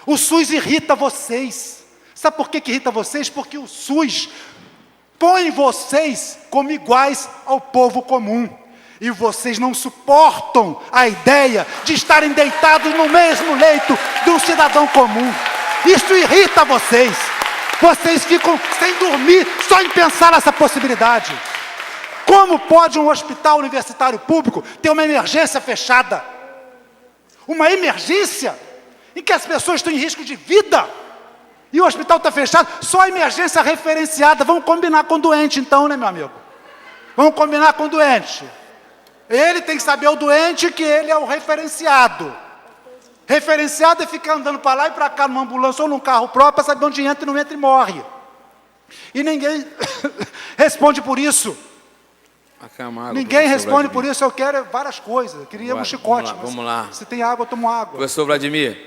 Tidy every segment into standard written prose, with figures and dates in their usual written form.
O SUS irrita vocês. Sabe por que irrita vocês? Porque o SUS põe vocês como iguais ao povo comum. E vocês não suportam a ideia de estarem deitados no mesmo leito de um cidadão comum. Isso irrita vocês. Vocês ficam sem dormir só em pensar nessa possibilidade. Como pode um hospital universitário público ter uma emergência fechada? Uma emergência em que as pessoas estão em risco de vida. E o hospital está fechado, só a emergência referenciada. Vamos combinar com o doente então, né, meu amigo? Vamos combinar com o doente. Ele tem que saber, o doente, que ele é o referenciado. Referenciado é ficar andando para lá e para cá numa ambulância ou num carro próprio para saber onde entra e não entra e morre. E ninguém responde por isso. Ninguém responde por isso. Eu quero várias coisas. Eu queria um chicote. Vamos lá. Se tem água, eu tomo água. Professor Vladimir,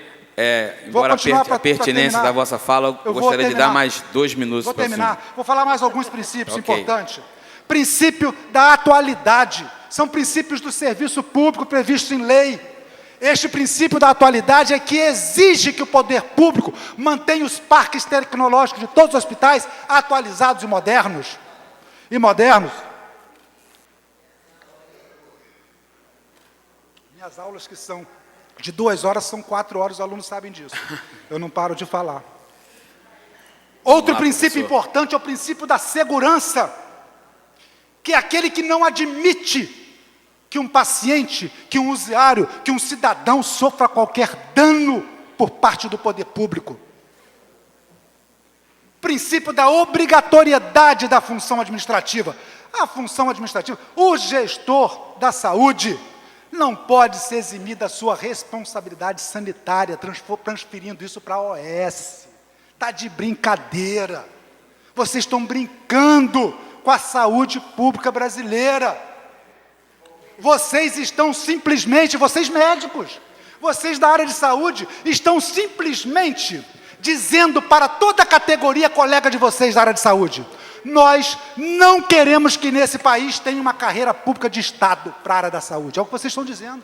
embora a pertinência da vossa fala, eu gostaria de dar mais 2 minutos. Vou terminar. Vou falar mais alguns princípios importantes. Princípio da atualidade. São princípios do serviço público previstos em lei. Este princípio da atualidade é que exige que o poder público mantenha os parques tecnológicos de todos os hospitais atualizados e modernos. Minhas aulas, que são de 2 horas, são 4 horas, os alunos sabem disso. Eu não paro de falar. Outro princípio importante é o princípio da segurança, que é aquele que não admite que um paciente, que um usuário, que um cidadão sofra qualquer dano por parte do poder público. Princípio da obrigatoriedade da função administrativa. A função administrativa, o gestor da saúde não pode se eximir da sua responsabilidade sanitária, transferindo isso para a OS. Está de brincadeira. Vocês estão brincando com a saúde pública brasileira. Vocês estão simplesmente, vocês médicos, vocês da área de saúde, estão simplesmente dizendo para toda a categoria colega de vocês da área de saúde: nós não queremos que nesse país tenha uma carreira pública de Estado para a área da saúde. É o que vocês estão dizendo.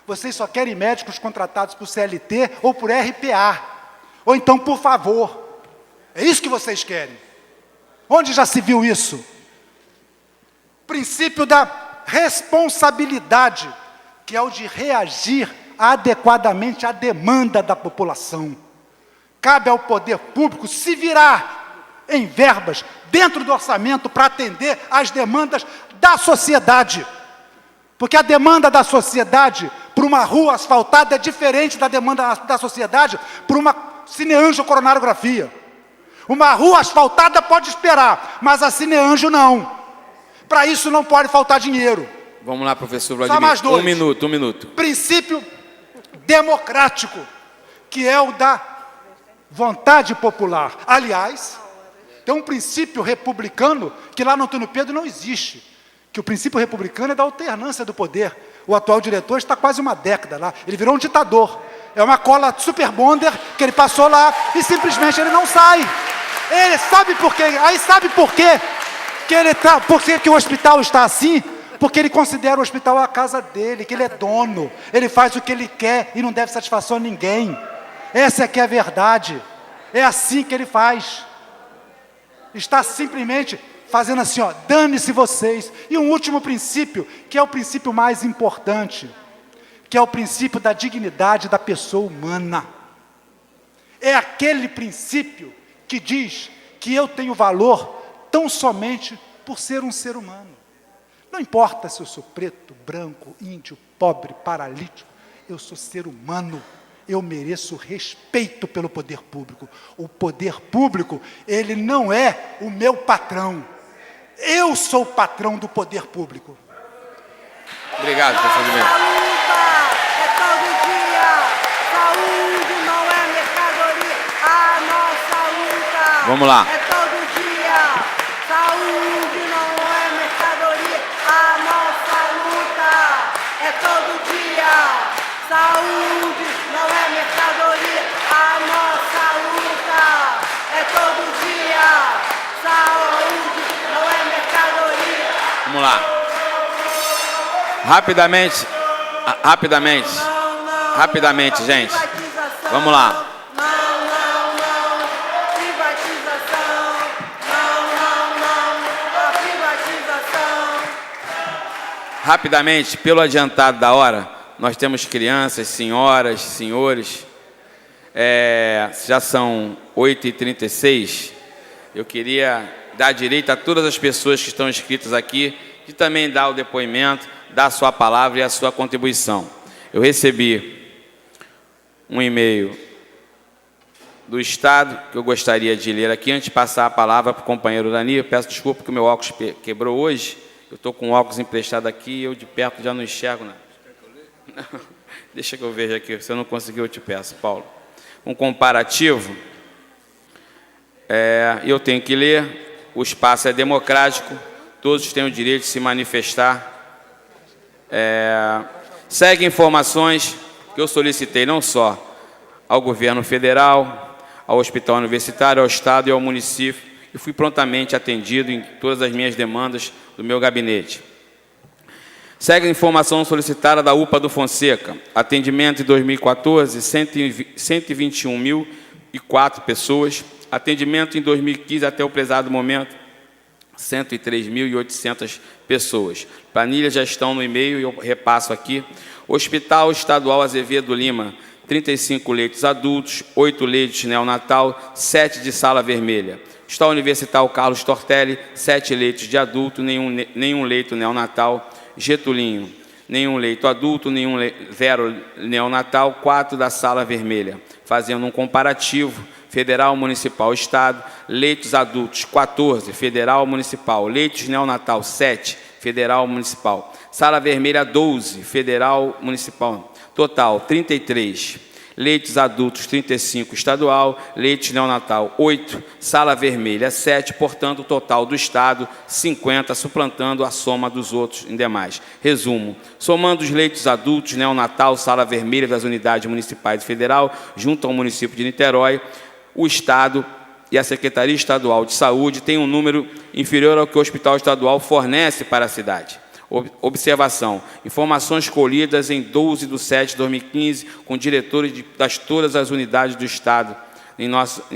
Vocês só querem médicos contratados por CLT ou por RPA, ou então por favor. É isso que vocês querem. Onde já se viu isso? Princípio da responsabilidade, que é o de reagir adequadamente à demanda da população. Cabe ao poder público se virar em verbas dentro do orçamento para atender às demandas da sociedade. Porque a demanda da sociedade por uma rua asfaltada é diferente da demanda da sociedade por uma cineangiocoronarografia. Uma rua asfaltada pode esperar, mas a cineangio não. Para isso não pode faltar dinheiro. Vamos lá, professor Vladimir. Só mais 2. Um minuto. Princípio democrático, que é o da vontade popular. Aliás, tem um princípio republicano que lá no Antônio Pedro não existe. Que o princípio republicano é da alternância do poder. O atual diretor está quase uma década lá. Ele virou um ditador. É uma cola super bonder que ele passou lá e simplesmente ele não sai. Ele sabe por quê? Aí sabe por quê? Por que o hospital está assim? Porque ele considera o hospital a casa dele, que ele é dono. Ele faz o que ele quer e não deve satisfação a ninguém. Essa é que é a verdade. É assim que ele faz. Está simplesmente fazendo assim, ó, dane-se vocês. E um último princípio, que é o princípio mais importante, que é o princípio da dignidade da pessoa humana. É aquele princípio que diz que eu tenho valor tão somente por ser um ser humano. Não importa se eu sou preto, branco, índio, pobre, paralítico, eu sou ser humano. Eu mereço respeito pelo poder público. O poder público, ele não é o meu patrão. Eu sou o patrão do poder público. Obrigado, professor Vladimir. É todo dia. Saúde não é mercadoria. A nossa luta. Vamos lá. É todo dia. Saúde não é mercadoria. A nossa luta. É todo dia. Saúde não é mercadoria. A nossa luta. É todo dia. Saúde não é mercadoria. Vamos lá. Rapidamente, gente. Vamos lá. Rapidamente, pelo adiantado da hora, nós temos crianças, senhoras, senhores. Já são 8h36. Eu queria dar direito a todas as pessoas que estão inscritas aqui de também dar o depoimento, dar a sua palavra e a sua contribuição. Eu recebi um e-mail do Estado que eu gostaria de ler aqui antes de passar a palavra para o companheiro Dani. Eu peço desculpa porque o meu óculos quebrou hoje. Eu estou com o óculos emprestado aqui e eu de perto já não enxergo nada. Não, deixa que eu veja aqui. Se eu não conseguir, eu te peço, Paulo. Um comparativo. Eu tenho que ler. O espaço é democrático. Todos têm o direito de se manifestar. Segue informações que eu solicitei não só ao governo federal, ao hospital universitário, ao Estado e ao município, e fui prontamente atendido em todas as minhas demandas do meu gabinete. Segue a informação solicitada da UPA do Fonseca. Atendimento em 2014, 121.004 pessoas. Atendimento em 2015, até o prezado momento, 103.800 pessoas. Planilhas já estão no e-mail e eu repasso aqui. Hospital Estadual Azevedo Lima, 35 leitos adultos, 8 leitos neonatal, 7 de sala vermelha. Hospital Universitário Carlos Tortelli, 7 leitos de adulto, nenhum leito neonatal. Getulinho, nenhum leito adulto, zero neonatal, 4 da sala vermelha. Fazendo um comparativo, Federal, Municipal, Estado, leitos adultos, 14, Federal, Municipal, leitos neonatal, 7, Federal, Municipal. Sala vermelha, 12, Federal, Municipal. Total, 33. Leitos adultos, 35, estadual. Leitos neonatal, 8. Sala vermelha, 7. Portanto, o total do Estado, 50, suplantando a soma dos outros em demais. Resumo. Somando os leitos adultos, neonatal, sala vermelha das unidades municipais e federal, junto ao município de Niterói, o Estado e a Secretaria Estadual de Saúde têm um número inferior ao que o Hospital Estadual fornece para a cidade. Observação. Informações colhidas em 12/7/2015 com diretores das todas as unidades do Estado em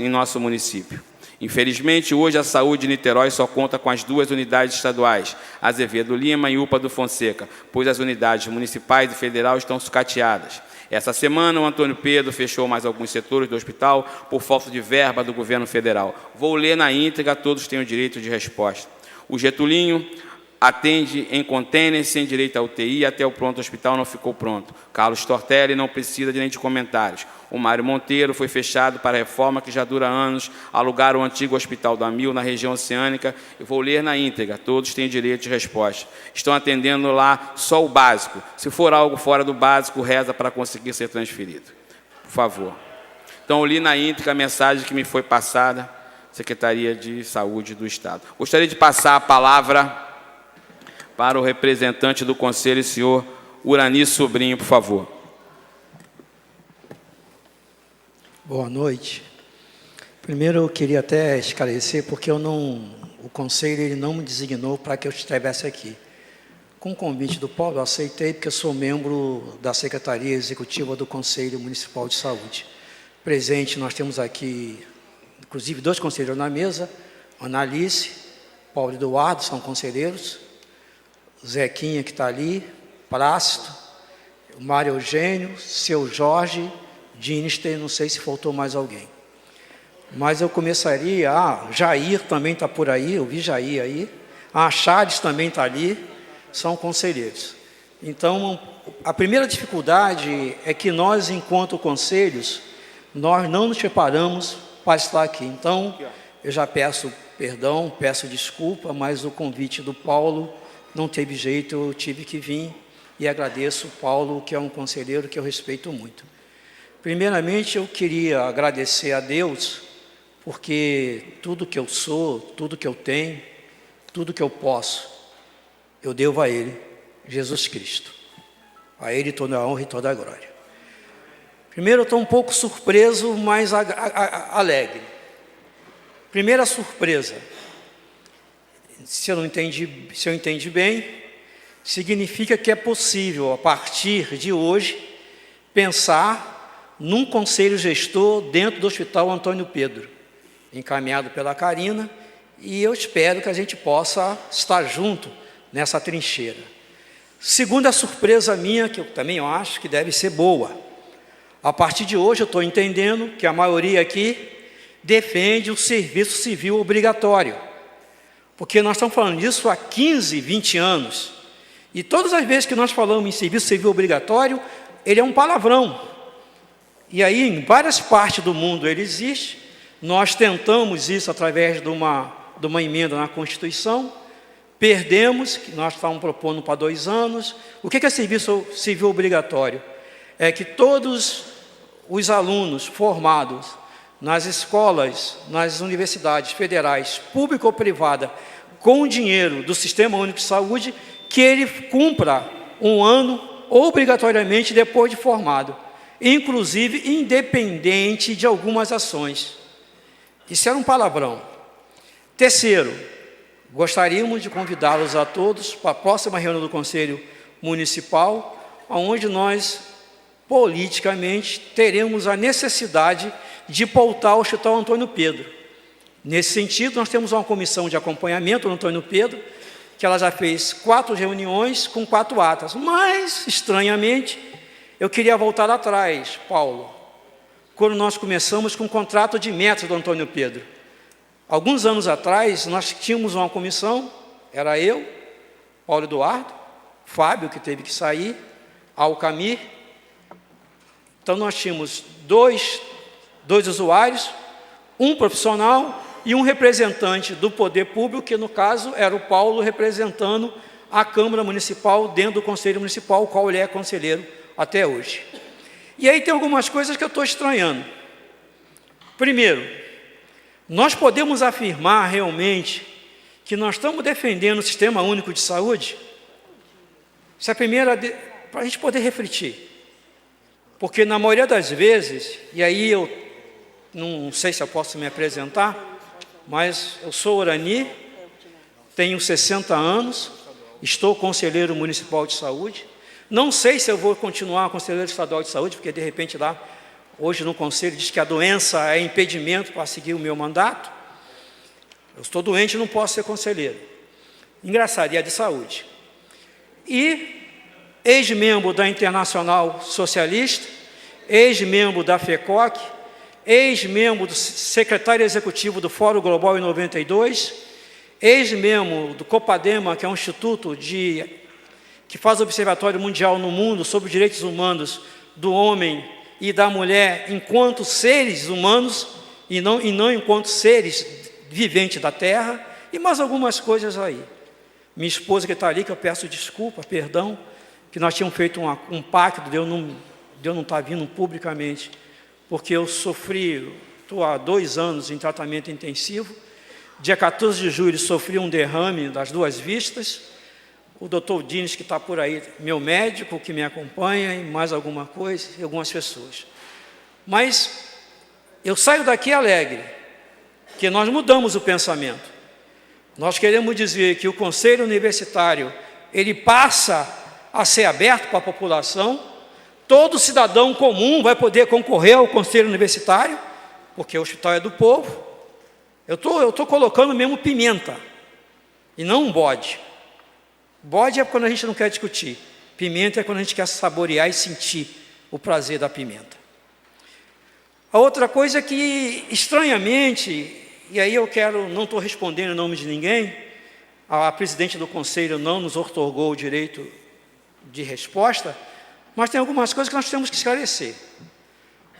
nosso município. Infelizmente, hoje a saúde de Niterói só conta com as 2 unidades estaduais, Azevedo Lima e UPA do Fonseca, pois as unidades municipais e federal estão sucateadas. Essa semana, o Antônio Pedro fechou mais alguns setores do hospital por falta de verba do governo federal. Vou ler na íntegra, todos têm o direito de resposta. O Getulinho atende em contêiner, sem direito à UTI, até o pronto hospital não ficou pronto. Carlos Tortelli não precisa nem de comentários. O Mário Monteiro foi fechado para a reforma que já dura anos, alugaram o antigo Hospital da Mil na região oceânica. Eu vou ler na íntegra, todos têm direito de resposta. Estão atendendo lá só o básico. Se for algo fora do básico, reza para conseguir ser transferido. Por favor. Então, eu li na íntegra a mensagem que me foi passada, Secretaria de Saúde do Estado. Gostaria de passar a palavra para o representante do Conselho, senhor Urani Sobrinho, por favor. Boa noite. Primeiro, eu queria até esclarecer, porque o Conselho ele não me designou para que eu estivesse aqui. Com o convite do Paulo, eu aceitei, porque eu sou membro da Secretaria Executiva do Conselho Municipal de Saúde. Presente, nós temos aqui, inclusive, 2 conselheiros na mesa, Ana Alice, Paulo Eduardo, são conselheiros, Zequinha, que está ali, Plácido, Mário Eugênio, seu Jorge, Dinister, não sei se faltou mais alguém. Mas eu começaria, Jair também está por aí, eu vi Jair aí, a Chades também está ali, são conselheiros. Então, a primeira dificuldade é que nós, enquanto conselhos, nós não nos preparamos para estar aqui. Então, eu já peço perdão, peço desculpa, mas o convite do Paulo não teve jeito, eu tive que vir e agradeço o Paulo, que é um conselheiro que eu respeito muito. Primeiramente, eu queria agradecer a Deus, porque tudo que eu sou, tudo que eu tenho, tudo que eu posso, eu devo a Ele, Jesus Cristo. A Ele toda a honra e toda a glória. Primeiro, eu estou um pouco surpreso, mas alegre. Primeira surpresa. Se eu entendi bem, significa que é possível, a partir de hoje, pensar num conselho gestor dentro do Hospital Antônio Pedro, encaminhado pela Karina, e eu espero que a gente possa estar junto nessa trincheira. Segunda surpresa minha, que eu também acho que deve ser boa. A partir de hoje eu estou entendendo que a maioria aqui defende o serviço civil obrigatório. Porque nós estamos falando disso há 15, 20 anos. E todas as vezes que nós falamos em serviço civil obrigatório, ele é um palavrão. E aí, em várias partes do mundo ele existe. Nós tentamos isso através de uma emenda na Constituição. Perdemos, que nós estávamos propondo para 2 anos. O que é serviço civil obrigatório? É que todos os alunos formados nas escolas, nas universidades federais, pública ou privada, com dinheiro do Sistema Único de Saúde, que ele cumpra 1 ano obrigatoriamente depois de formado, inclusive independente de algumas ações. Isso era um palavrão. Terceiro, gostaríamos de convidá-los a todos para a próxima reunião do Conselho Municipal, onde nós, politicamente, teremos a necessidade de pautar o Hospital Antônio Pedro. Nesse sentido, nós temos uma comissão de acompanhamento do Antônio Pedro, que ela já fez 4 reuniões com 4 atas. Mas, estranhamente, eu queria voltar atrás, Paulo, quando nós começamos com o contrato de metas do Antônio Pedro. Alguns anos atrás, nós tínhamos uma comissão, era eu, Paulo Eduardo, Fábio, que teve que sair, Alcamir. Então, nós tínhamos dois usuários, um profissional e um representante do poder público, que no caso era o Paulo representando a Câmara Municipal dentro do Conselho Municipal, o qual ele é conselheiro até hoje. E aí tem algumas coisas que eu estou estranhando. Primeiro, nós podemos afirmar realmente que nós estamos defendendo o Sistema Único de Saúde? Essa é a primeira, para a gente poder refletir. Porque na maioria das vezes, e aí eu não sei se eu posso me apresentar, mas eu sou Orani, tenho 60 anos, estou conselheiro municipal de saúde. Não sei se eu vou continuar conselheiro estadual de saúde, porque de repente lá, hoje no conselho, diz que a doença é impedimento para seguir o meu mandato. Eu estou doente e não posso ser conselheiro. Engraçado, e é de saúde. E ex-membro da Internacional Socialista, ex-membro da FECOC, ex-membro do secretário executivo do Fórum Global em 92, ex-membro do Copadema, que é um instituto que faz observatório mundial no mundo sobre os direitos humanos do homem e da mulher enquanto seres humanos e não enquanto seres viventes da Terra, e mais algumas coisas aí. Minha esposa que está ali, que eu peço desculpa, perdão, que nós tínhamos feito um pacto de eu não estar vindo publicamente, porque eu estou há 2 anos em tratamento intensivo. Dia 14 de julho sofri um derrame das 2 vistas. O doutor Dines, que está por aí, meu médico, que me acompanha, e mais alguma coisa, e algumas pessoas. Mas eu saio daqui alegre, que nós mudamos o pensamento. Nós queremos dizer que o Conselho Universitário, ele passa a ser aberto para a população. Todo cidadão comum vai poder concorrer ao Conselho Universitário, porque o hospital é do povo. Eu estou colocando mesmo pimenta, e não um bode. Bode é quando a gente não quer discutir. Pimenta é quando a gente quer saborear e sentir o prazer da pimenta. A outra coisa é que, estranhamente, e aí não estou respondendo em nome de ninguém, a presidente do conselho não nos outorgou o direito de resposta, mas tem algumas coisas que nós temos que esclarecer.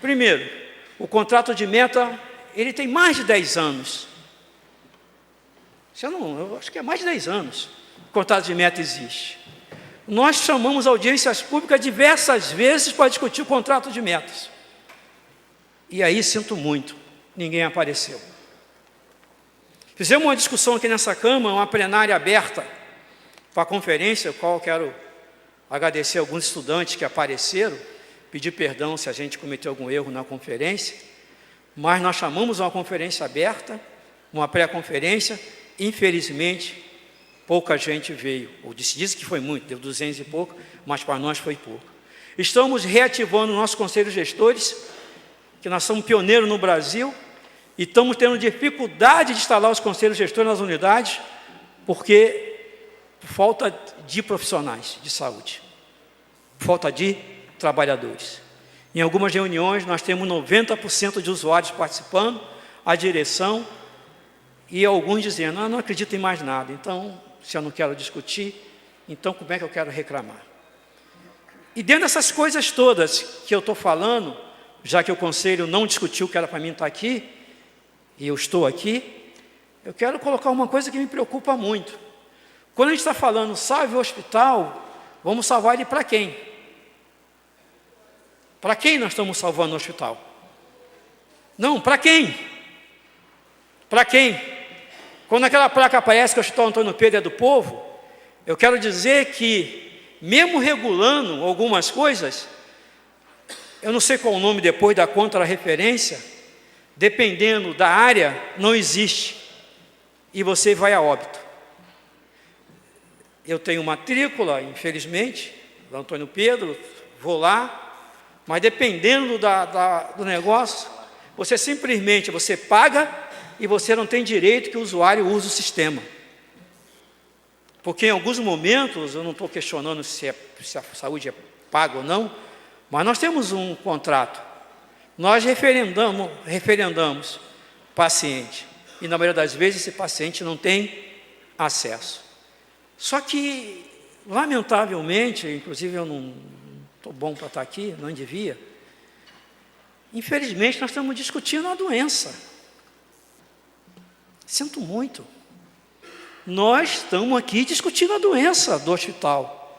Primeiro, o contrato de meta, ele tem mais de 10 anos. Eu acho que é mais de 10 anos o contrato de meta existe. Nós chamamos audiências públicas diversas vezes para discutir o contrato de metas. E aí, sinto muito, ninguém apareceu. Fizemos uma discussão aqui nessa Câmara, uma plenária aberta para a conferência, a qual eu quero agradecer a alguns estudantes que apareceram, pedir perdão se a gente cometeu algum erro na conferência, mas nós chamamos uma conferência aberta, uma pré-conferência, infelizmente, pouca gente veio, ou diz que foi muito, deu 200 e pouco, mas para nós foi pouco. Estamos reativando o nosso conselho de gestores, que nós somos pioneiros no Brasil, e estamos tendo dificuldade de instalar os conselhos gestores nas unidades, porque por falta de profissionais de saúde, falta de trabalhadores. Em algumas reuniões nós temos 90% de usuários participando, a direção e alguns dizendo, não acredito em mais nada, então se eu não quero discutir, então como é que eu quero reclamar? E dentro dessas coisas todas que eu estou falando, já que o conselho não discutiu que era para mim estar aqui, e eu estou aqui, eu quero colocar uma coisa que me preocupa muito. Quando a gente está falando, salve o hospital, vamos salvar ele para quem? Para quem nós estamos salvando o hospital? Não, para quem? Para quem? Quando aquela placa aparece que o Hospital Antônio Pedro é do povo, eu quero dizer que, mesmo regulando algumas coisas, eu não sei qual o nome depois da contra-referência, dependendo da área, não existe, e você vai a óbito. Eu tenho matrícula, infelizmente, do Antônio Pedro, vou lá, mas dependendo do negócio, você simplesmente paga e você não tem direito que o usuário use o sistema. Porque em alguns momentos, eu não estou questionando se a saúde é paga ou não, mas nós temos um contrato. Nós referendamos paciente. E na maioria das vezes esse paciente não tem acesso. Só que, lamentavelmente, inclusive eu não estou bom para estar aqui, não devia. Infelizmente nós estamos discutindo a doença. Sinto muito. Nós estamos aqui discutindo a doença do hospital.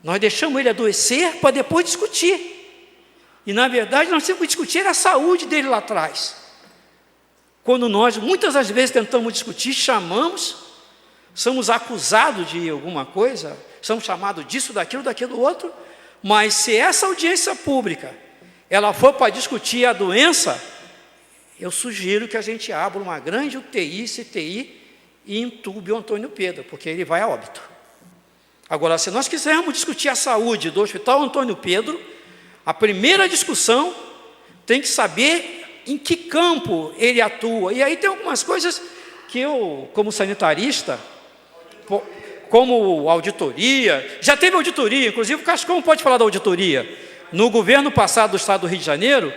Nós deixamos ele adoecer para depois discutir. E, na verdade, nós temos que discutir a saúde dele lá atrás. Quando nós, muitas das vezes, tentamos discutir, chamamos, somos acusados de alguma coisa, somos chamados disso, daquilo outro, mas se essa audiência pública, ela for para discutir a doença, eu sugiro que a gente abra uma grande UTI, CTI, e entube o Antônio Pedro, porque ele vai a óbito. Agora, se nós quisermos discutir a saúde do Hospital Antônio Pedro, a primeira discussão tem que saber em que campo ele atua. E aí tem algumas coisas que eu, como sanitarista, como auditoria, já teve auditoria, inclusive o Cascão pode falar da auditoria. No governo passado do Estado do Rio de Janeiro,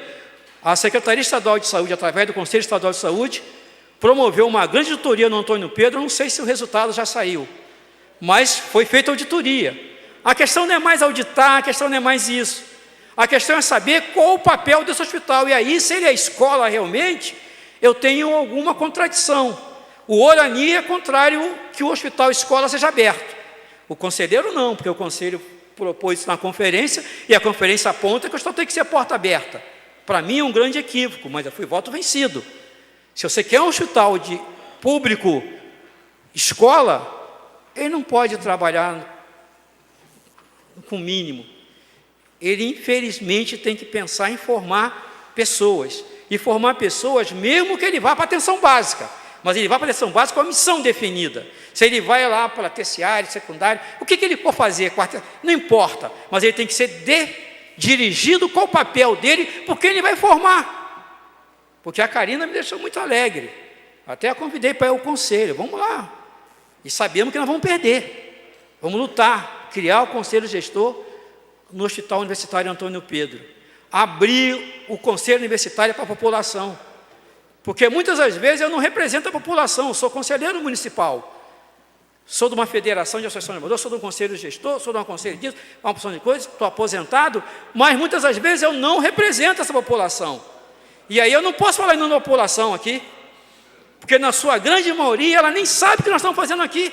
a Secretaria Estadual de Saúde, através do Conselho Estadual de Saúde, promoveu uma grande auditoria no Antônio Pedro, não sei se o resultado já saiu, mas foi feita auditoria. A questão não é mais auditar, a questão não é mais isso. A questão é saber qual o papel desse hospital. E aí, se ele é escola realmente, eu tenho alguma contradição. O Orani é contrário que o hospital escola seja aberto. O conselheiro não, porque o conselho propôs isso na conferência, e a conferência aponta que o hospital tem que ser porta aberta. Para mim é um grande equívoco, mas eu fui voto vencido. Se você quer um hospital de público escola, ele não pode trabalhar com o mínimo. Ele, infelizmente, tem que pensar em formar pessoas. E formar pessoas, mesmo que ele vá para a atenção básica. Mas ele vai para a atenção básica com a missão definida. Se ele vai lá para terciário, secundário, o que ele for fazer? Não importa. Mas ele tem que ser dirigido qual o papel dele, porque ele vai formar. Porque a Karina me deixou muito alegre. Até a convidei para ir ao conselho. Vamos lá. E sabemos que nós vamos perder. Vamos lutar. Criar o conselho gestor no Hospital Universitário Antônio Pedro. Abrir o conselho universitário para a população. Porque muitas das vezes eu não represento a população. Eu sou conselheiro municipal. Sou de uma federação de associação de moradores, sou de um conselho gestor, sou de um conselho disso, uma opção de coisas, estou aposentado, mas muitas das vezes eu não represento essa população. E aí eu não posso falar em nome da população aqui, porque na sua grande maioria ela nem sabe o que nós estamos fazendo aqui.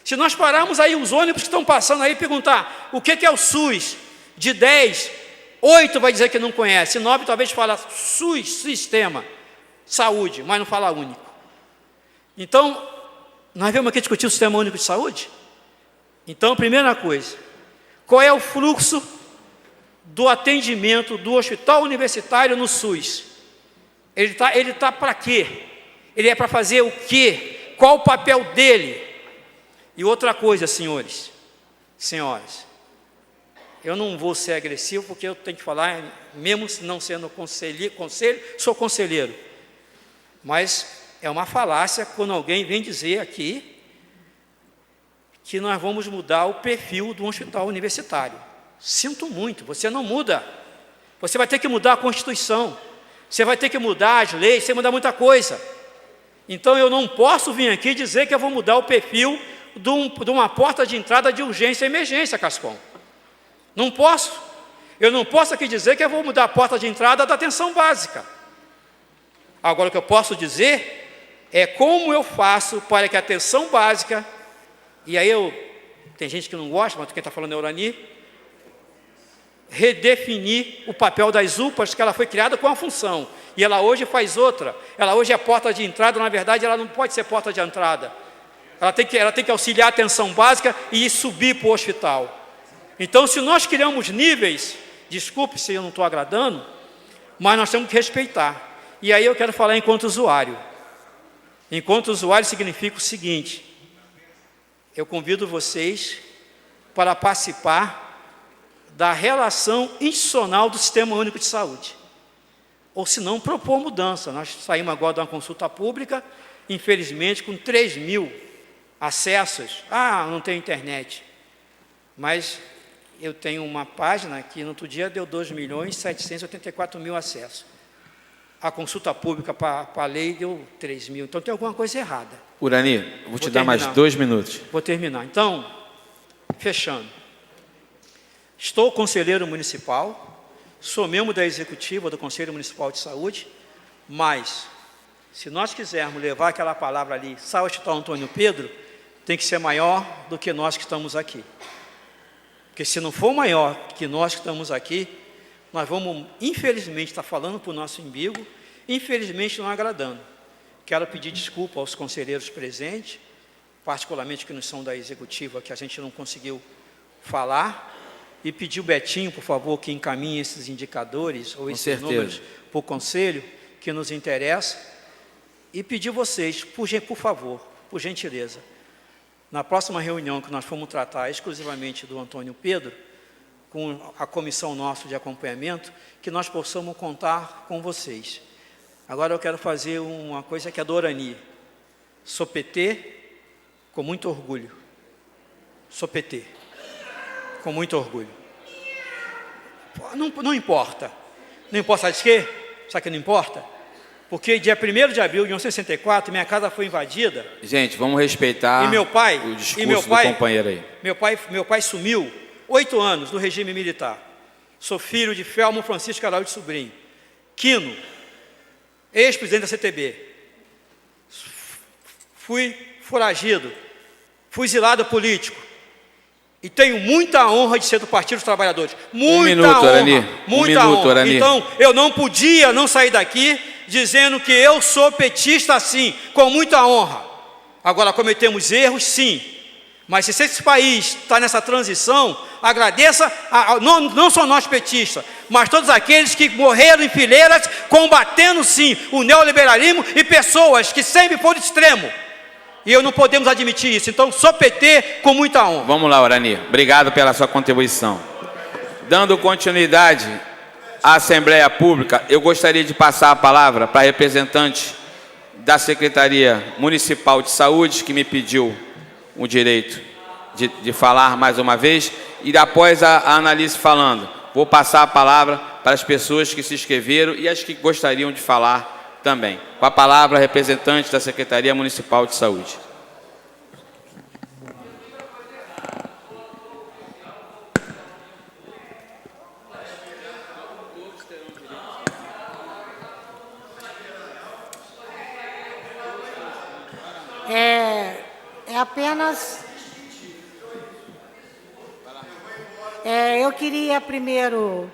Se nós pararmos aí os ônibus que estão passando aí e perguntar o que é o SUS, de 10, 8 vai dizer que não conhece, 9 talvez fala SUS, sistema, saúde, mas não fala único. Então, nós viemos aqui discutir o Sistema Único de Saúde? Então, primeira coisa, qual é o fluxo do atendimento do hospital universitário no SUS? Ele tá para quê? Ele é para fazer o quê? Qual o papel dele? E outra coisa, senhores, senhoras, eu não vou ser agressivo, porque eu tenho que falar, mesmo não sendo conselho, sou conselheiro, mas é uma falácia quando alguém vem dizer aqui que nós vamos mudar o perfil do hospital universitário. Sinto muito, você não muda. Você vai ter que mudar a Constituição, você vai ter que mudar as leis, você vai mudar muita coisa. Então eu não posso vir aqui dizer que eu vou mudar o perfil de uma porta de entrada de urgência e emergência, Cascon. Não posso. Eu não posso aqui dizer que eu vou mudar a porta de entrada da atenção básica. Agora, o que eu posso dizer é como eu faço para que a atenção básica, e aí tem gente que não gosta, mas quem está falando é Urani, redefinir o papel das UPAs, que ela foi criada com uma função, e ela hoje faz outra. Ela hoje é porta de entrada, na verdade, ela não pode ser porta de entrada. Ela tem que auxiliar a atenção básica e subir para o hospital. Então, se nós criamos níveis, desculpe se eu não estou agradando, mas nós temos que respeitar. E aí eu quero falar enquanto usuário. Enquanto usuário significa o seguinte: eu convido vocês para participar da relação institucional do Sistema Único de Saúde. Ou se não, propor mudança. Nós saímos agora de uma consulta pública, infelizmente, com 3.000 acessos. Não tem internet. Mas eu tenho uma página que no outro dia deu 2.784.000 acessos. A consulta pública para a lei deu 3.000. Então tem alguma coisa errada. Urani, vou te dar mais 2 minutos. Vou terminar. Então, fechando. Estou conselheiro municipal, sou membro da executiva do Conselho Municipal de Saúde, mas, se nós quisermos levar aquela palavra ali, Saúde Hospital Antônio Pedro, tem que ser maior do que nós que estamos aqui. Porque se não for maior que nós que estamos aqui, nós vamos, infelizmente, estar falando para o nosso umbigo, infelizmente não agradando. Quero pedir desculpa aos conselheiros presentes, particularmente que não são da executiva, que a gente não conseguiu falar, e pedir o Betinho, por favor, que encaminhe esses indicadores, ou esses números, para o conselho, que nos interessa, e pedir vocês, por favor, por gentileza, na próxima reunião que nós formos tratar exclusivamente do Antônio Pedro, com a comissão nossa de acompanhamento, que nós possamos contar com vocês. Agora eu quero fazer uma coisa que é do Urani. Sou PT com muito orgulho. Sou PT com muito orgulho. Não importa. Não importa, sabe de quê? Sabe que não importa? Porque dia 1º de abril de 1964, minha casa foi invadida. Gente, vamos respeitar o discurso do companheiro aí. Meu pai sumiu 8 anos no regime militar. Sou filho de Felmo Francisco Araújo Sobrinho. Quino, ex-presidente da CTB. Fui foragido, fuzilado político. E tenho muita honra de ser do Partido dos Trabalhadores. Muita honra, Urani. Muita honra. Urani. Então, eu não podia não sair daqui dizendo que eu sou petista, sim, com muita honra. Agora, cometemos erros, sim. Mas se esse país está nessa transição, agradeça, não só nós petistas, mas todos aqueles que morreram em fileiras, combatendo, sim, o neoliberalismo e pessoas que sempre foram extremo. E não podemos admitir isso. Então, sou PT com muita honra. Vamos lá, Urani. Obrigado pela sua contribuição. Dando continuidade à Assembleia Pública, eu gostaria de passar a palavra para a representante da Secretaria Municipal de Saúde, que me pediu o direito de falar mais uma vez, e após a Annalise falando, vou passar a palavra para as pessoas que se inscreveram e as que gostariam de falar também. Com a palavra, representante da Secretaria Municipal de Saúde. É apenas... eu queria primeiro,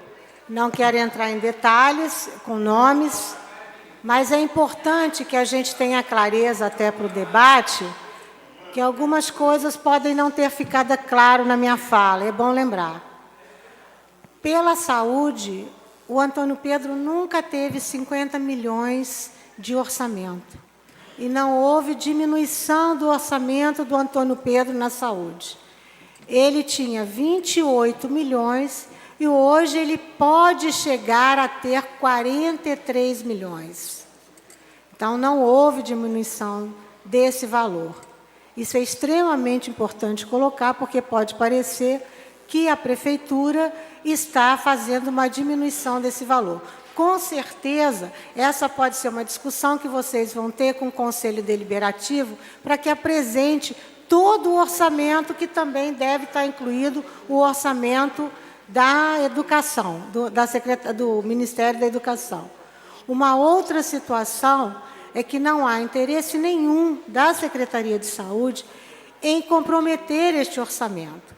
não quero entrar em detalhes, com nomes, mas é importante que a gente tenha clareza até para o debate, que algumas coisas podem não ter ficado claro na minha fala, é bom lembrar. Pela saúde, o Antônio Pedro nunca teve 50 milhões de orçamento. E não houve diminuição do orçamento do Antônio Pedro na saúde. Ele tinha 28 milhões e hoje ele pode chegar a ter 43 milhões. Então, não houve diminuição desse valor. Isso é extremamente importante colocar, porque pode parecer que a Prefeitura está fazendo uma diminuição desse valor. Com certeza, essa pode ser uma discussão que vocês vão ter com o Conselho Deliberativo, para que apresente todo o orçamento, que também deve estar incluído o orçamento da Educação, do Ministério da Educação. Uma outra situação é que não há interesse nenhum da Secretaria de Saúde em comprometer este orçamento.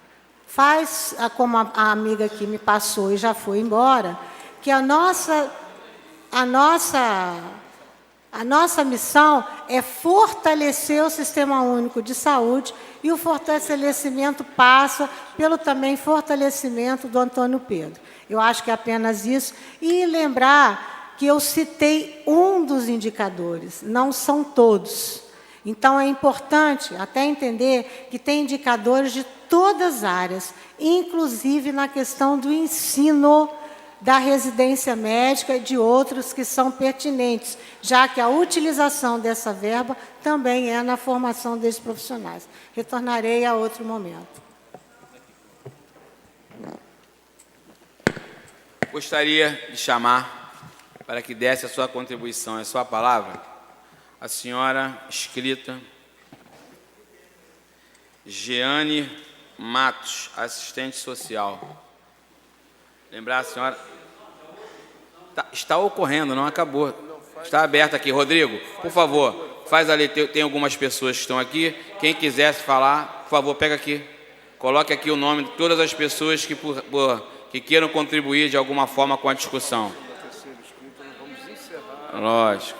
Faz, como a amiga que me passou e já foi embora, que a nossa missão é fortalecer o Sistema Único de Saúde, e o fortalecimento passa pelo também fortalecimento do Antônio Pedro. Eu acho que é apenas isso. E lembrar que eu citei um dos indicadores, não são todos. Então, é importante até entender que tem indicadores de todas as áreas, inclusive na questão do ensino, da residência médica e de outros que são pertinentes, já que a utilização dessa verba também é na formação desses profissionais. Retornarei a outro momento. Gostaria de chamar para que desse a sua contribuição, a sua palavra, a senhora escrita Jeane Matos, assistente social. Lembrar a senhora... Está ocorrendo, não acabou. Está aberto aqui. Rodrigo, por favor, faz ali. Tem algumas pessoas que estão aqui. Quem quisesse falar, por favor, pega aqui. Coloque aqui o nome de todas as pessoas que queiram contribuir de alguma forma com a discussão. Lógico.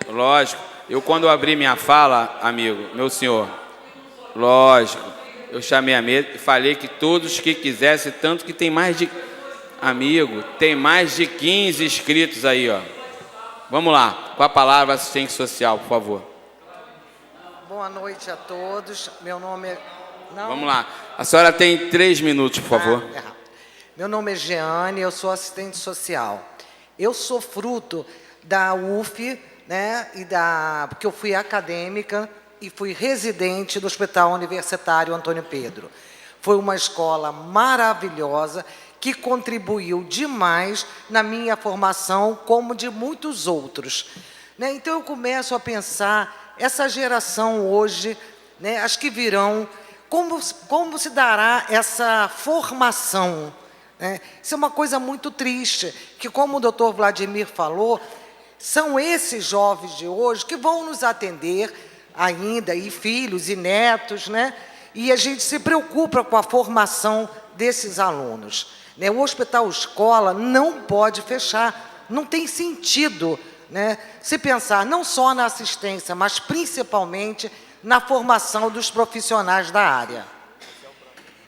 Lógico. Eu, quando abri minha fala, amigo, meu senhor, lógico, eu chamei a mesa e falei que todos que quisessem, tanto que tem mais de... Amigo, tem mais de 15 inscritos aí, ó. Vamos lá, com a palavra assistente social, por favor. Boa noite a todos. Meu nome é... Não? Vamos lá. A senhora tem 3 minutos, por favor. Meu nome é Jeane, eu sou assistente social. Eu sou fruto da UF, né, porque eu fui acadêmica e fui residente do Hospital Universitário Antônio Pedro. Foi uma escola maravilhosa que contribuiu demais na minha formação, como de muitos outros. Né? Então, eu começo a pensar, essa geração hoje, né, as que virão, como se dará essa formação? Né? Isso é uma coisa muito triste, que, como o doutor Vladimir falou, são esses jovens de hoje que vão nos atender ainda, e filhos e netos, né? E a gente se preocupa com a formação desses alunos. Né? O Hospital Escola não pode fechar, não tem sentido, né, se pensar não só na assistência, mas principalmente na formação dos profissionais da área.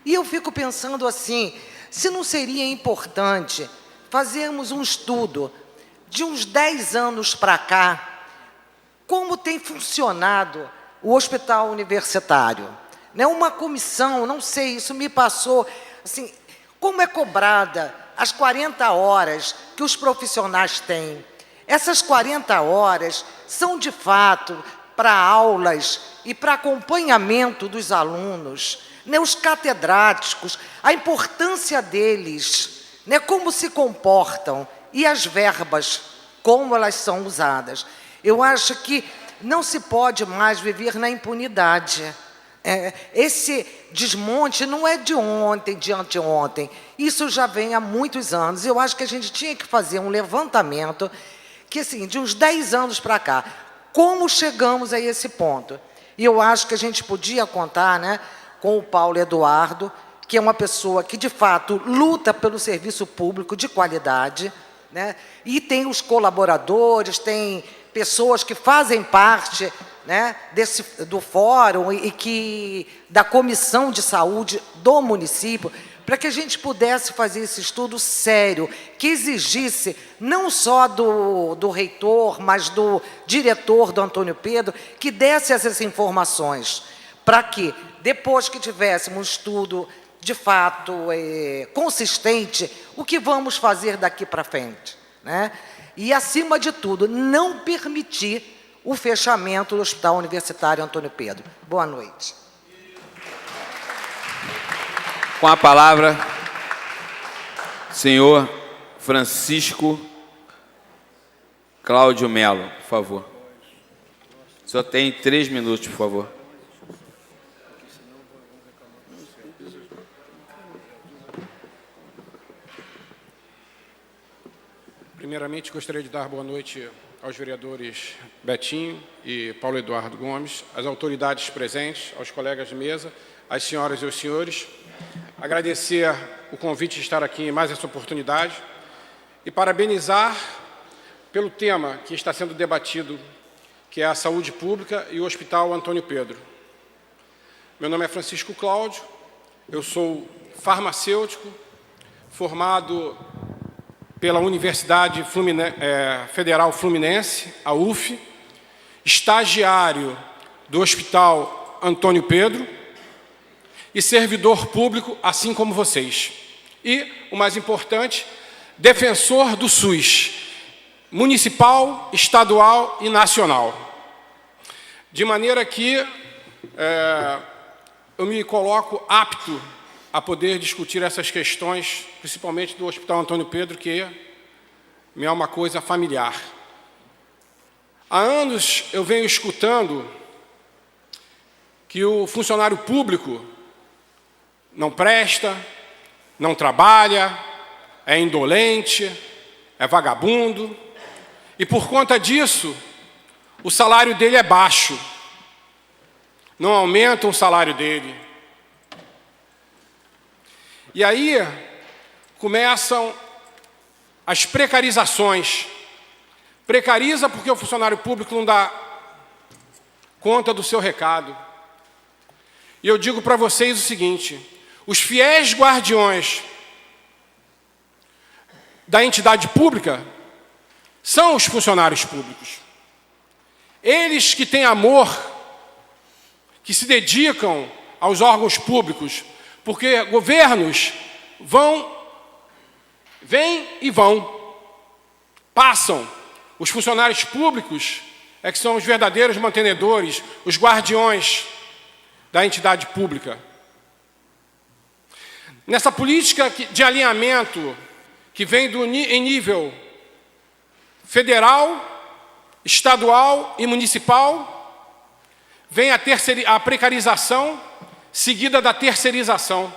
E eu fico pensando assim, se não seria importante fazermos um estudo de uns 10 anos para cá, como tem funcionado o hospital universitário. Né? Uma comissão, não sei, isso me passou, assim, como é cobrada as 40 horas que os profissionais têm. Essas 40 horas são, de fato, para aulas e para acompanhamento dos alunos, né? Os catedráticos, a importância deles, né? Como se comportam e as verbas, como elas são usadas. Eu acho que não se pode mais viver na impunidade. Esse desmonte não é de ontem, de anteontem. Isso já vem há muitos anos. Eu acho que a gente tinha que fazer um levantamento que, assim, de uns 10 anos para cá, como chegamos a esse ponto? E eu acho que a gente podia contar, né, com o Paulo Eduardo, que é uma pessoa que, de fato, luta pelo serviço público de qualidade, né? E tem os colaboradores, tem pessoas que fazem parte, né, do fórum e da comissão de saúde do município, para que a gente pudesse fazer esse estudo sério, que exigisse não só do reitor, mas do diretor do Antônio Pedro, que desse essas informações, para que, depois que tivéssemos um estudo de fato consistente, o que vamos fazer daqui para frente? né? E, acima de tudo, não permitir o fechamento do Hospital Universitário Antônio Pedro. Boa noite. Com a palavra, senhor Francisco Cláudio Melo, por favor. O senhor tem 3 minutos, por favor. Primeiramente, gostaria de dar boa noite aos vereadores Betinho e Paulo Eduardo Gomes, às autoridades presentes, aos colegas de mesa, às senhoras e aos senhores. Agradecer o convite de estar aqui em mais essa oportunidade e parabenizar pelo tema que está sendo debatido, que é a saúde pública e o Hospital Antônio Pedro. Meu nome é Francisco Cláudio, eu sou farmacêutico, formado pela Universidade Federal Fluminense, a UF, estagiário do Hospital Antônio Pedro e servidor público, assim como vocês. E, o mais importante, defensor do SUS, municipal, estadual e nacional. De maneira que eu me coloco apto a poder discutir essas questões, principalmente do Hospital Antônio Pedro, que me é uma coisa familiar. Há anos eu venho escutando que o funcionário público não presta, não trabalha, é indolente, é vagabundo, e por conta disso, o salário dele é baixo. Não aumenta o salário dele. E aí começam as precarizações. Precariza porque o funcionário público não dá conta do seu recado. E eu digo para vocês o seguinte: os fiéis guardiões da entidade pública são os funcionários públicos. Eles que têm amor, que se dedicam aos órgãos públicos, porque governos vêm e vão, passam. Os funcionários públicos é que são os verdadeiros mantenedores, os guardiões da entidade pública. Nessa política de alinhamento que vem em nível federal, estadual e municipal, vem a precarização seguida da terceirização.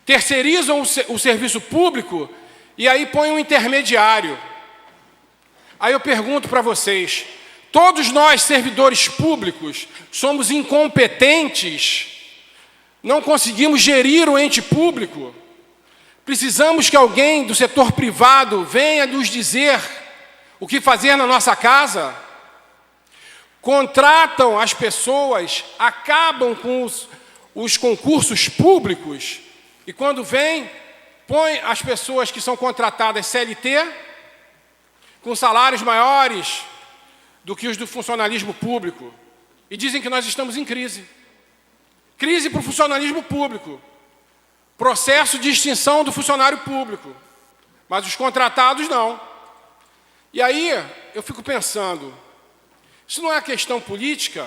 Terceirizam o serviço público e aí põem um intermediário. Aí eu pergunto para vocês, todos nós, servidores públicos, somos incompetentes, não conseguimos gerir o ente público, precisamos que alguém do setor privado venha nos dizer o que fazer na nossa casa? Contratam as pessoas, acabam com os concursos públicos e quando vem, põe as pessoas que são contratadas CLT com salários maiores do que os do funcionalismo público e dizem que nós estamos em crise. Crise para o funcionalismo público, processo de extinção do funcionário público, mas os contratados não. E aí eu fico pensando, isso não é questão política,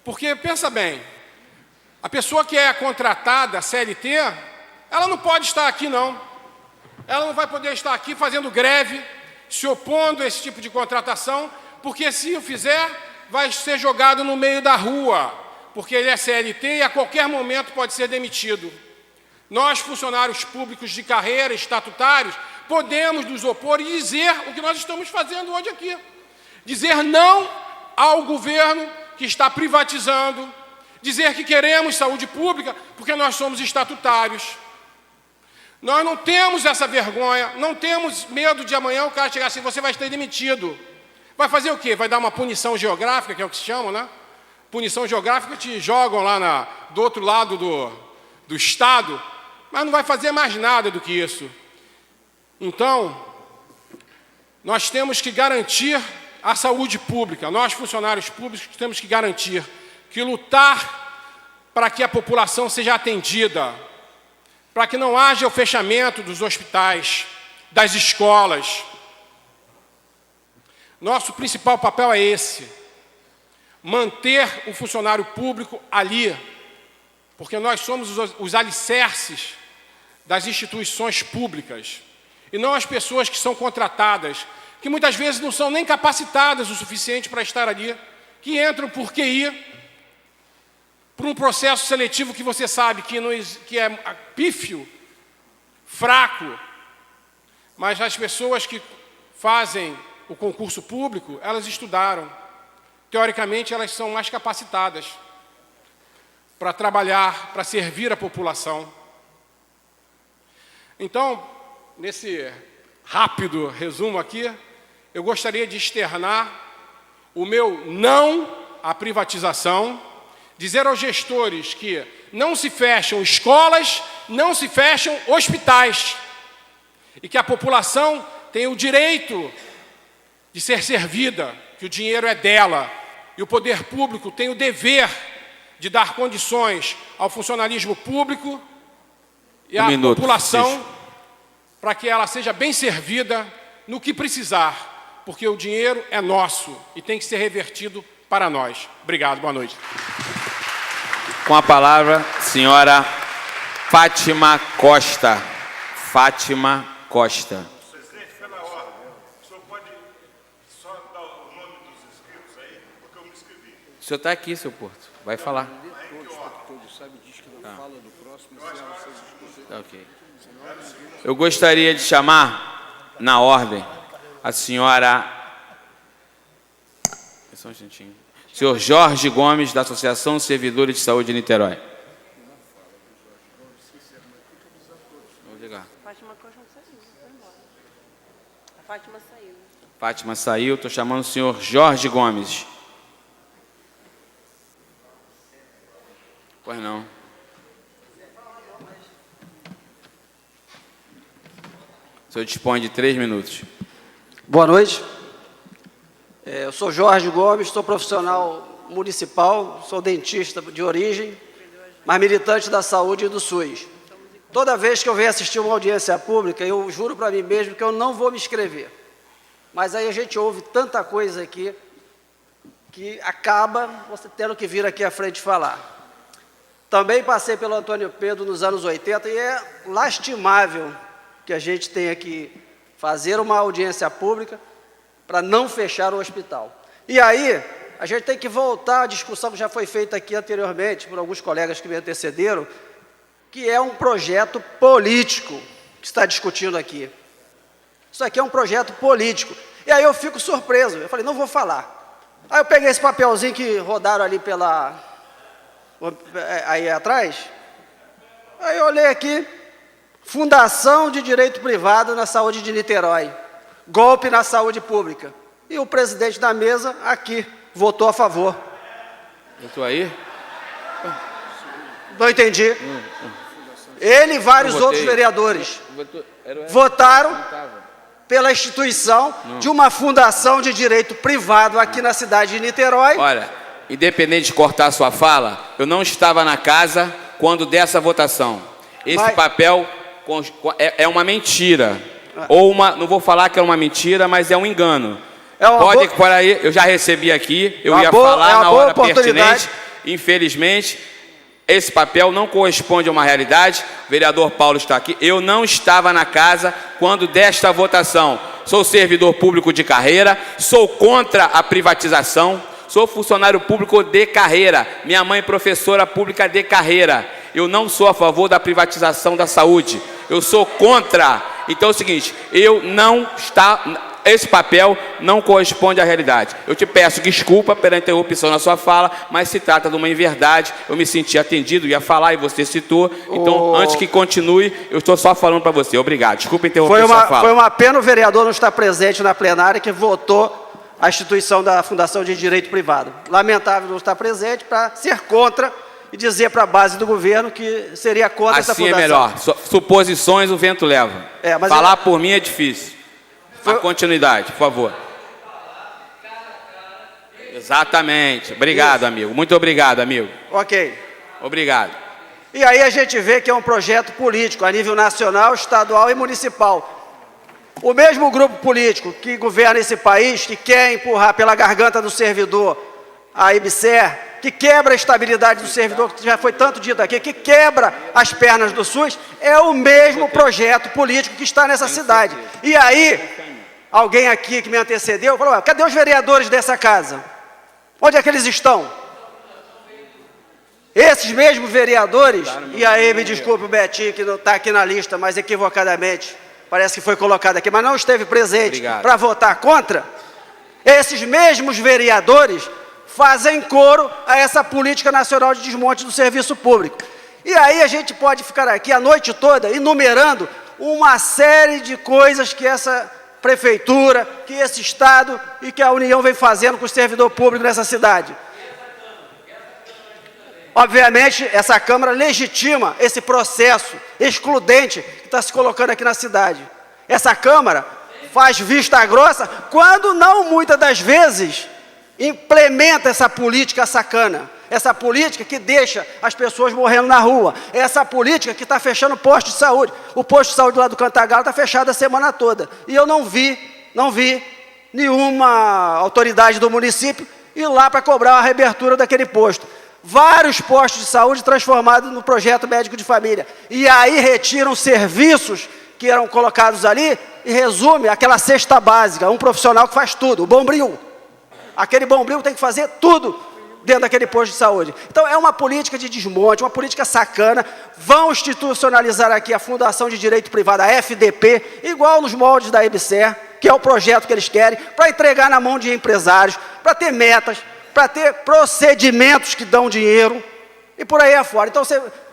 porque, pensa bem, a pessoa que é contratada, CLT, ela não pode estar aqui, não. Ela não vai poder estar aqui fazendo greve, se opondo a esse tipo de contratação, porque se o fizer, vai ser jogado no meio da rua, porque ele é CLT e a qualquer momento pode ser demitido. Nós, funcionários públicos de carreira, estatutários, podemos nos opor e dizer o que nós estamos fazendo hoje aqui. Dizer não ao governo que está privatizando, dizer que queremos saúde pública porque nós somos estatutários. Nós não temos essa vergonha, não temos medo de amanhã o cara chegar assim, você vai ser demitido. Vai fazer o quê? Vai dar uma punição geográfica, que é o que se chama, né? Punição geográfica, te jogam lá do outro lado do estado, mas não vai fazer mais nada do que isso. Então, nós temos que garantir a saúde pública. Nós, funcionários públicos, temos que garantir, que lutar para que a população seja atendida, para que não haja o fechamento dos hospitais. das escolas. Nosso principal papel é esse: manter o funcionário público ali, porque nós somos os alicerces das instituições públicas, e não as pessoas que são contratadas, que muitas vezes não são nem capacitadas o suficiente para estar ali, que entram por QI, por um processo seletivo que você sabe que é pífio, fraco, mas as pessoas que fazem o concurso público, elas estudaram. Teoricamente, elas são mais capacitadas para trabalhar, para servir a população. Então, nesse rápido resumo aqui, eu gostaria de externar o meu não à privatização, dizer aos gestores que não se fecham escolas, não se fecham hospitais, e que a população tem o direito de ser servida, que o dinheiro é dela, e o poder público tem o dever de dar condições ao funcionalismo público e à população para que ela seja bem servida no que precisar, porque o dinheiro é nosso e tem que ser revertido para nós. Obrigado, boa noite. Com a palavra, senhora Fátima Costa. Fátima Costa. Presidente, pela ordem, o senhor pode só dar o nome dos inscritos aí, porque eu me inscrevi. O senhor está aqui, seu Porto. Vai falar. Tá, ok. Eu gostaria de chamar, na ordem, a senhora... Só um instantinho. Senhor Jorge Gomes, da Associação Servidores de Saúde de Niterói. Vou ligar. Fátima Costa saiu, foi embora. A Fátima saiu. Fátima saiu, estou chamando o senhor Jorge Gomes. Pois não. O senhor dispõe de 3 minutos. Boa noite. Eu sou Jorge Gomes, sou profissional municipal, sou dentista de origem, mas militante da saúde e do SUS. Toda vez que eu venho assistir uma audiência pública, eu juro para mim mesmo que eu não vou me inscrever. Mas aí a gente ouve tanta coisa aqui que acaba você tendo que vir aqui à frente falar. Também passei pelo Antônio Pedro nos anos 80 e é lastimável que a gente tenha que fazer uma audiência pública para não fechar o hospital. E aí, a gente tem que voltar à discussão que já foi feita aqui anteriormente por alguns colegas que me antecederam, que é um projeto político que está discutindo aqui. Isso aqui é um projeto político. E aí eu fico surpreso, eu falei, não vou falar. Aí eu peguei esse papelzinho que rodaram ali aí atrás, aí eu olhei aqui, Fundação de Direito Privado na Saúde de Niterói, golpe na saúde pública. E o presidente da mesa, aqui, votou a favor. Eu estou aí? Não entendi. Ele e vários outros vereadores votaram pela instituição de uma fundação de direito privado aqui na cidade de Niterói. Olha, independente de cortar a sua fala, eu não estava na casa quando dessa votação. Esse papel é uma mentira. Ou não vou falar que é uma mentira, mas é um engano. Pode por aí, eu já recebi aqui, eu ia falar na hora pertinente. Infelizmente, esse papel não corresponde a uma realidade. O vereador Paulo está aqui. Eu não estava na casa quando desta votação. Sou servidor público de carreira, sou contra a privatização, sou funcionário público de carreira. Minha mãe professora pública de carreira. Eu não sou a favor da privatização da saúde. Eu sou contra. Então é o seguinte, esse papel não corresponde à realidade. Eu te peço desculpa pela interrupção na sua fala, mas se trata de uma inverdade. Eu me senti atendido, ia falar e você citou. Então, antes que continue, eu estou só falando para você. Obrigado. Desculpa interromper sua fala. Foi uma pena o vereador não estar presente na plenária que votou a instituição da Fundação de Direito Privado. Lamentável não estar presente para ser contra e dizer para a base do governo que seria contra essa fundação. Assim é melhor. Suposições o vento leva. Falar por mim é difícil. A continuidade, por favor. Exatamente. Obrigado, amigo. Muito obrigado, amigo. Ok. Obrigado. E aí a gente vê que é um projeto político a nível nacional, estadual e municipal. O mesmo grupo político que governa esse país, que quer empurrar pela garganta do servidor a IBSER, que quebra a estabilidade do servidor, que já foi tanto dito aqui, que quebra as pernas do SUS, é o mesmo projeto político que está nessa cidade. E aí, alguém aqui que me antecedeu falou, cadê os vereadores dessa casa? Onde é que eles estão? Esses mesmos vereadores, e aí me desculpe o Betinho, que não está aqui na lista, mas equivocadamente, parece que foi colocado aqui, mas não esteve presente para votar contra, esses mesmos vereadores fazem coro a essa política nacional de desmonte do serviço público. E aí a gente pode ficar aqui a noite toda enumerando uma série de coisas que essa prefeitura, que esse Estado e que a União vem fazendo com o servidor público nessa cidade. Obviamente, essa Câmara legitima esse processo excludente que está se colocando aqui na cidade. Essa Câmara faz vista grossa, quando não, muitas das vezes, implementa essa política sacana. Essa política que deixa as pessoas morrendo na rua. Essa política que está fechando posto de saúde. O posto de saúde lá do Cantagalo está fechado a semana toda. E eu não vi nenhuma autoridade do município ir lá para cobrar a reabertura daquele posto. Vários postos de saúde transformados no projeto médico de família. E aí retiram serviços que eram colocados ali e resume aquela cesta básica, um profissional que faz tudo, o bombril. Aquele bombril tem que fazer tudo dentro daquele posto de saúde. Então é uma política de desmonte, uma política sacana. Vão institucionalizar aqui a Fundação de Direito Privado, a FDP, igual nos moldes da IBSER, que é o projeto que eles querem, para entregar na mão de empresários, para ter metas, para ter procedimentos que dão dinheiro, e por aí afora. Então,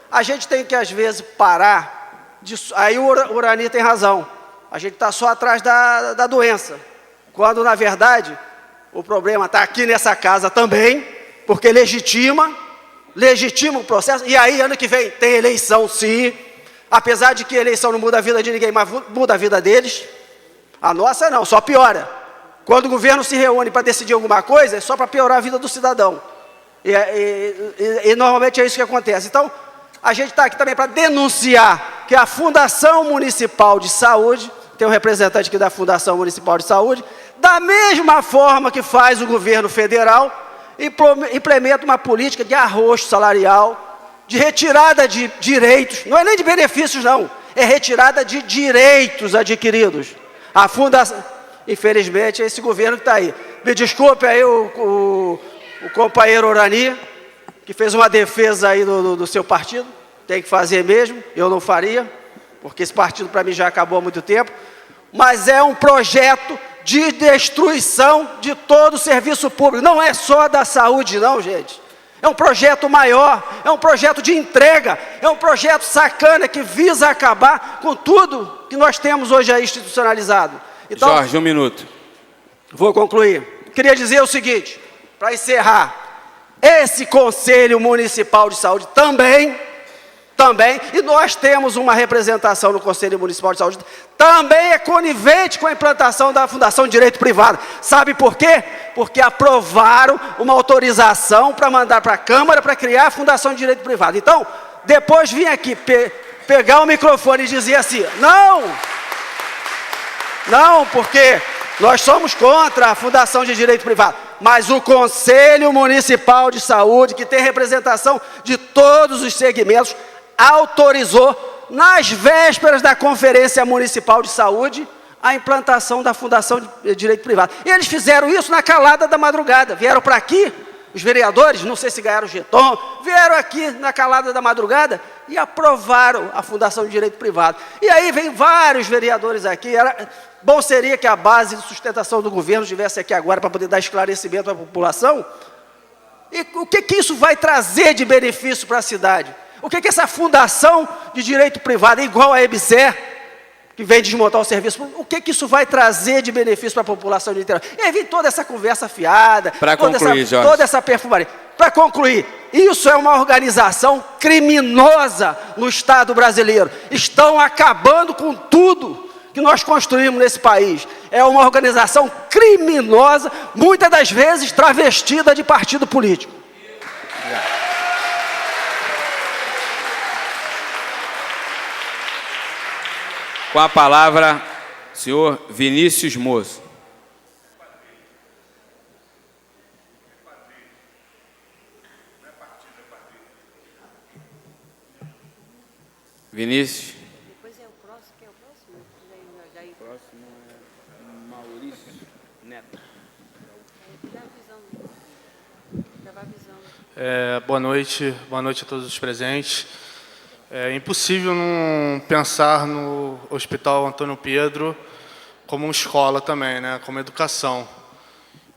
a gente tem que, às vezes, parar. Aí o Urani tem razão. A gente está só atrás da doença. Quando, na verdade, o problema está aqui nessa casa também, porque legitima o processo. E aí, ano que vem, tem eleição, sim. Apesar de que a eleição não muda a vida de ninguém, mas muda a vida deles. A nossa não, só piora. Quando o governo se reúne para decidir alguma coisa, é só para piorar a vida do cidadão. E normalmente é isso que acontece. Então, a gente está aqui também para denunciar que a Fundação Municipal de Saúde, tem um representante aqui da Fundação Municipal de Saúde, da mesma forma que faz o governo federal, implementa uma política de arroxo salarial, de retirada de direitos, não é nem de benefícios não, é retirada de direitos adquiridos. A Fundação... Infelizmente, é esse governo que está aí. Me desculpe aí o companheiro Urani, que fez uma defesa aí do seu partido. Tem que fazer mesmo, eu não faria, porque esse partido para mim já acabou há muito tempo. Mas é um projeto de destruição de todo o serviço público. Não é só da saúde não, gente. É um projeto maior, é um projeto de entrega, é um projeto sacana que visa acabar com tudo que nós temos hoje aí institucionalizado. Então, Jorge, um minuto. Vou concluir. Queria dizer o seguinte, para encerrar. Esse Conselho Municipal de Saúde também, e nós temos uma representação no Conselho Municipal de Saúde, também é conivente com a implantação da Fundação de Direito Privado. Sabe por quê? Porque aprovaram uma autorização para mandar para a Câmara para criar a Fundação de Direito Privado. Então, depois vim aqui pegar o microfone e dizer assim, não, porque nós somos contra a Fundação de Direito Privado, mas o Conselho Municipal de Saúde, que tem representação de todos os segmentos, autorizou, nas vésperas da Conferência Municipal de Saúde, a implantação da Fundação de Direito Privado. E eles fizeram isso na calada da madrugada, vieram para aqui, os vereadores, não sei se ganharam o jeton, vieram aqui na calada da madrugada e aprovaram a Fundação de Direito Privado. E aí vem vários vereadores aqui, bom seria que a base de sustentação do governo estivesse aqui agora para poder dar esclarecimento à população. E o que isso vai trazer de benefício para a cidade? O que essa Fundação de Direito Privado, igual a EBSER, que vem desmontar o serviço público, o que isso vai trazer de benefício para a população de Niterói? E aí vem toda essa conversa fiada, toda essa perfumaria. Para concluir, isso é uma organização criminosa no Estado brasileiro. Estão acabando com tudo que nós construímos nesse país. É uma organização criminosa, muitas das vezes travestida de partido político. Com a palavra, Senhor Vinícius Moço. Vinícius. Depois é o próximo, que é o próximo? Daí, Próximo é Maurício Neto. já avisando. Já vai avisando. Boa noite a todos os presentes. É impossível não pensar no Hospital Antônio Pedro como uma escola também, né? Como educação.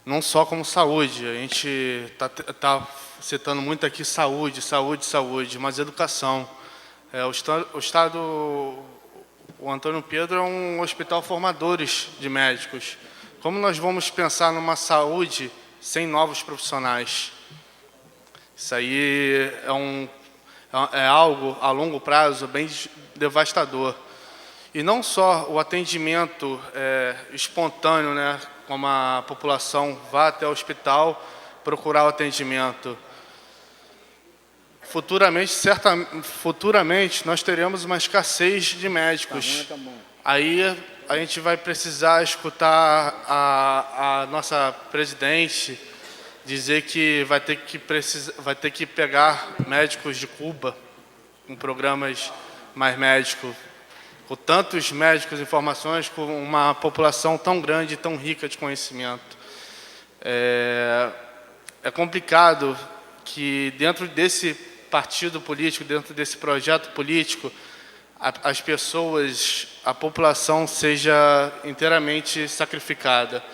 Não só como saúde. A gente está citando muito aqui saúde, mas educação. O Antônio Pedro é um hospital formadores de médicos. Como nós vamos pensar numa saúde sem novos profissionais? Isso aí é algo a longo prazo bem devastador. E não só o atendimento espontâneo, né, como a população vá até o hospital procurar o atendimento. Futuramente, nós teremos uma escassez de médicos. Aí a gente vai precisar escutar a nossa presidente dizer que vai ter que pegar médicos de Cuba, com programas mais médicos, com tantos médicos e informações, com uma população tão grande e tão rica de conhecimento. É complicado que dentro desse partido político, dentro desse projeto político, as pessoas, a população seja inteiramente sacrificada.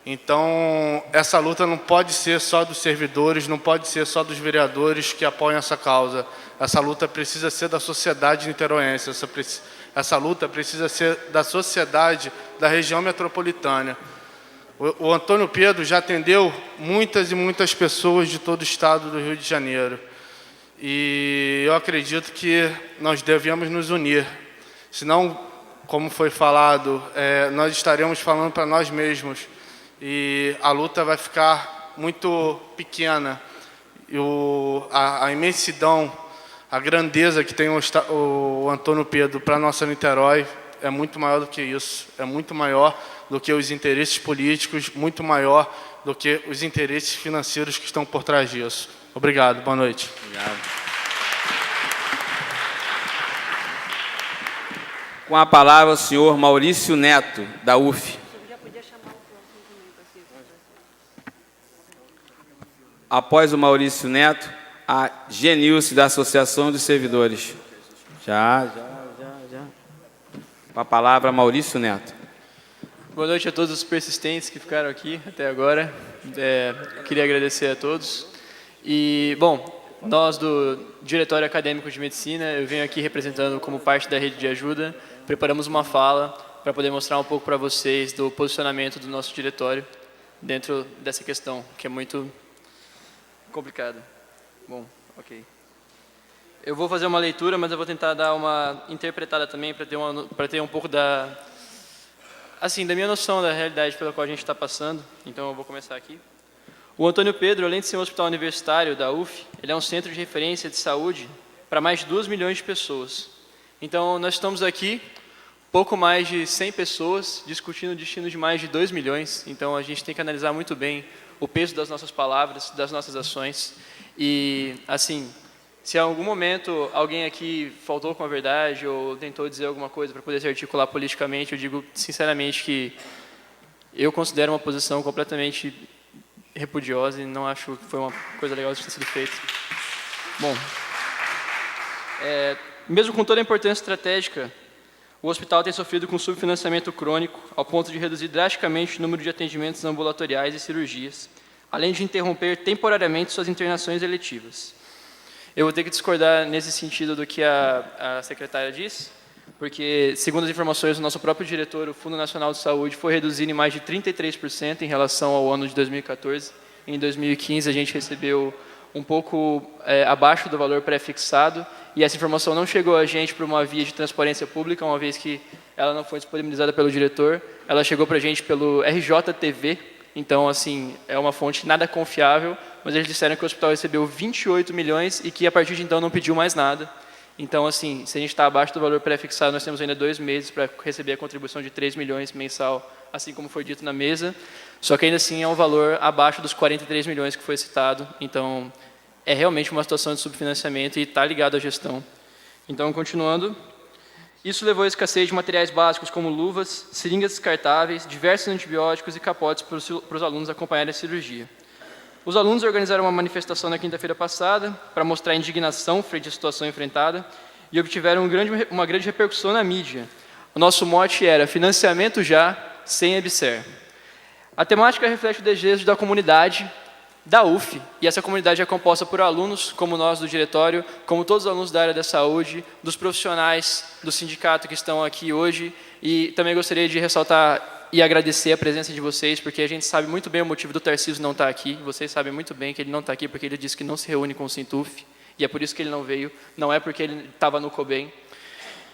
Então, essa luta não pode ser só dos servidores, não pode ser só dos vereadores que apoiam essa causa. Essa luta precisa ser da sociedade niteroense, essa luta precisa ser da sociedade da região metropolitana. O Antônio Pedro já atendeu muitas e muitas pessoas de todo o estado do Rio de Janeiro. E eu acredito que nós devemos nos unir. Senão, como foi falado, nós estaremos falando para nós mesmos. E a luta vai ficar muito pequena. E a imensidão, a grandeza que tem o Antônio Pedro para a nossa Niterói é muito maior do que isso. É muito maior do que os interesses políticos, muito maior do que os interesses financeiros que estão por trás disso. Obrigado, boa noite. Obrigado. Com a palavra o senhor Maurício Neto, da UF. Já podia chamar o próximo também para ser. Após o Maurício Neto, a Genilce, da Associação dos Servidores. Já. Com a palavra, Maurício Neto. Boa noite a todos os persistentes que ficaram aqui até agora. Eu queria agradecer a todos. E, bom, nós do Diretório Acadêmico de Medicina, eu venho aqui representando como parte da rede de ajuda, preparamos uma fala para poder mostrar um pouco para vocês do posicionamento do nosso diretório dentro dessa questão, que é muito complicada. Bom, ok. Eu vou fazer uma leitura, mas eu vou tentar dar uma interpretada também para ter um pouco da minha noção da realidade pela qual a gente está passando. Então eu vou começar aqui. O Antônio Pedro, além de ser um hospital universitário da UF, ele é um centro de referência de saúde para mais de 2 milhões de pessoas. Então nós estamos aqui, pouco mais de 100 pessoas, discutindo o destino de mais de 2 milhões. Então a gente tem que analisar muito bem o peso das nossas palavras, das nossas ações. E, assim, se em algum momento alguém aqui faltou com a verdade ou tentou dizer alguma coisa para poder se articular politicamente, eu digo sinceramente que eu considero uma posição completamente repudiosa e não acho que foi uma coisa legal de ter sido feita. Bom, mesmo com toda a importância estratégica, o hospital tem sofrido com subfinanciamento crônico, ao ponto de reduzir drasticamente o número de atendimentos ambulatoriais e cirurgias, além de interromper temporariamente suas internações eletivas. Eu vou ter que discordar nesse sentido do que a secretária disse, porque, segundo as informações do nosso próprio diretor, o Fundo Nacional de Saúde foi reduzido em mais de 33% em relação ao ano de 2014. Em 2015, a gente recebeu um pouco abaixo do valor pré-fixado, e essa informação não chegou a gente por uma via de transparência pública, uma vez que ela não foi disponibilizada pelo diretor, ela chegou para a gente pelo RJTV, então, assim, é uma fonte nada confiável, mas eles disseram que o hospital recebeu 28 milhões e que, a partir de então, não pediu mais nada. Então, assim, se a gente está abaixo do valor pré-fixado, nós temos ainda 2 meses para receber a contribuição de 3 milhões mensal, assim como foi dito na mesa. Só que ainda assim é um valor abaixo dos 43 milhões que foi citado. Então, é realmente uma situação de subfinanciamento e está ligado à gestão. Então, continuando, isso levou à escassez de materiais básicos como luvas, seringas descartáveis, diversos antibióticos e capotes para os alunos acompanharem a cirurgia. Os alunos organizaram uma manifestação na quinta-feira passada para mostrar indignação frente à situação enfrentada e obtiveram uma grande repercussão na mídia. O nosso mote era financiamento já, sem EBSER. A temática reflete o desejo da comunidade da UF, e essa comunidade é composta por alunos, como nós do diretório, como todos os alunos da área da saúde, dos profissionais do sindicato que estão aqui hoje, e também gostaria de ressaltar e agradecer a presença de vocês, porque a gente sabe muito bem o motivo do Tarcísio não estar aqui, vocês sabem muito bem que ele não está aqui porque ele disse que não se reúne com o Sintuf, e é por isso que ele não veio, não é porque ele estava no COBEM.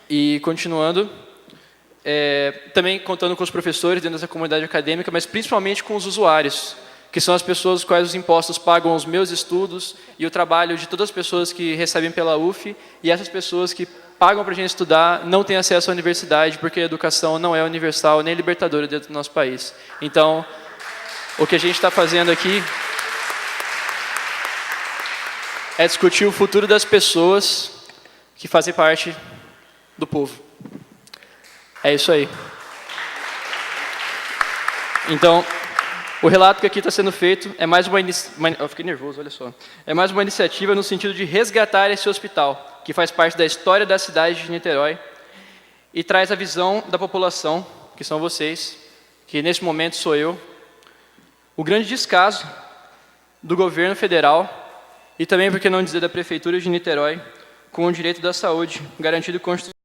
E continuando, também contando com os professores dentro dessa comunidade acadêmica, mas principalmente com os usuários, que são as pessoas com quais os impostos pagam os meus estudos e o trabalho de todas as pessoas que recebem pela UF, e essas pessoas que pagam para a gente estudar não têm acesso à universidade, porque a educação não é universal nem libertadora dentro do nosso país. Então, o que a gente está fazendo aqui é discutir o futuro das pessoas que fazem parte do povo. É isso aí. Então, o relato que aqui está sendo feito é mais uma iniciativa... Eu fiquei nervoso, olha só. É mais uma iniciativa no sentido de resgatar esse hospital, que faz parte da história da cidade de Niterói, e traz a visão da população, que são vocês, que nesse momento sou eu, o grande descaso do governo federal, e também, por que não dizer, da Prefeitura de Niterói, com o direito da saúde garantido constitucionalmente